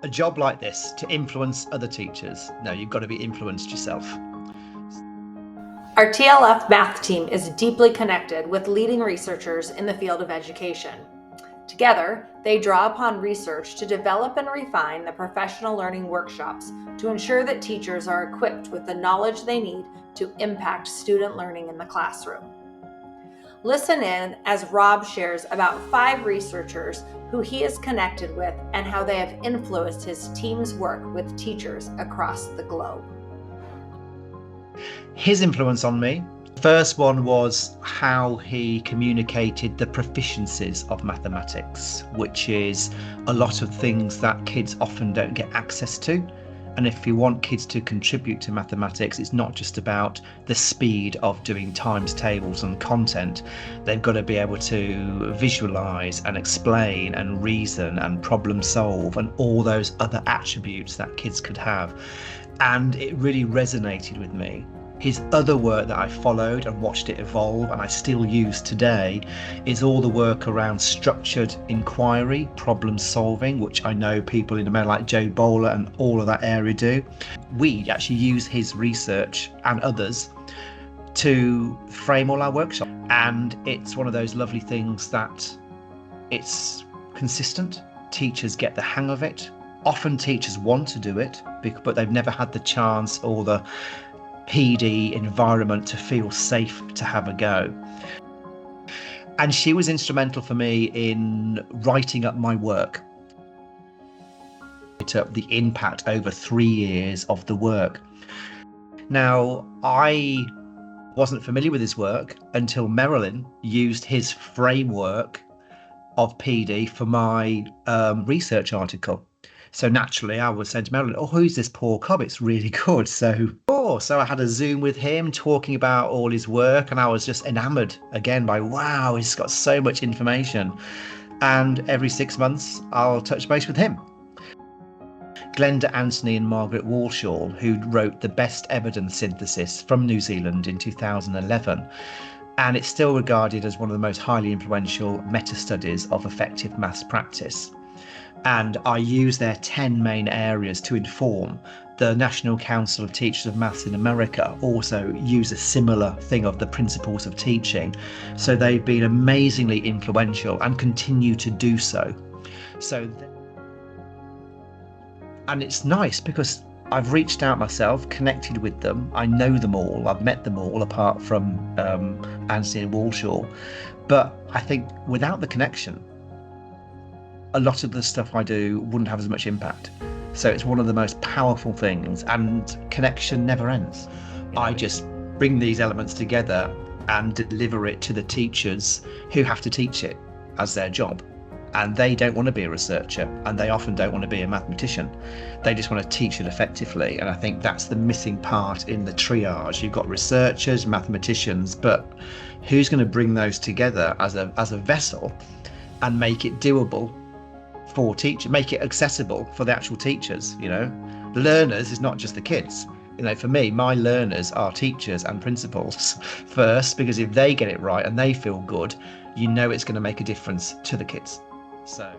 a job like this to influence other teachers. No, you've got to be influenced yourself. Our TLF math team is deeply connected with leading researchers in the field of education. Together, they draw upon research to develop and refine the professional learning workshops to ensure that teachers are equipped with the knowledge they need to impact student learning in the classroom. Listen in as Rob shares about 5 researchers who he is connected with and how they have influenced his team's work with teachers across the globe. His influence on me, first one was how he communicated the proficiencies of mathematics, which is a lot of things that kids often don't get access to. And if you want kids to contribute to mathematics, it's not just about the speed of doing times tables and content. They've got to be able to visualize and explain and reason and problem solve and all those other attributes that kids could have. And it really resonated with me. His other work that I followed and watched it evolve and I still use today is all the work around structured inquiry, problem solving, which I know people in America like Joe Bowler and all of that area do. We actually use his research and others to frame all our workshops. And it's one of those lovely things that it's consistent. Teachers get the hang of it. Often teachers want to do it, but they've never had the chance or the PD environment to feel safe to have a go. And she was instrumental for me in writing up my work. It up the impact over 3 years of the work. Now, I wasn't familiar with his work until Marilyn used his framework of PD for my research article. So naturally, I was saying to Marilyn, "Oh, who's this Paul Cobb? It's really good." So I had a Zoom with him talking about all his work, and I was just enamored again by, wow, he's got so much information. And every 6 months, I'll touch base with him. Glenda Anthony and Margaret Walshaw, who wrote the best evidence synthesis from New Zealand in 2011. And it's still regarded as one of the most highly influential meta-studies of effective maths practice. And I use their 10 main areas to inform. The National Council of Teachers of Maths in America also use a similar thing of the principles of teaching. So they've been amazingly influential and continue to do so. And it's nice because I've reached out myself, connected with them. I know them all. I've met them all apart from Anthony and Walshaw. But I think without the connection, a lot of the stuff I do wouldn't have as much impact. So it's one of the most powerful things, and connection never ends. I just bring these elements together and deliver it to the teachers who have to teach it as their job. And they don't want to be a researcher, and they often don't want to be a mathematician. They just want to teach it effectively. And I think that's the missing part in the triage. You've got researchers, mathematicians, but who's going to bring those together as a vessel and make it doable for teachers, make it accessible for the actual teachers? Learners is not just the kids. For me, my learners are teachers and principals first, because if they get it right and they feel good, it's going to make a difference to the kids. So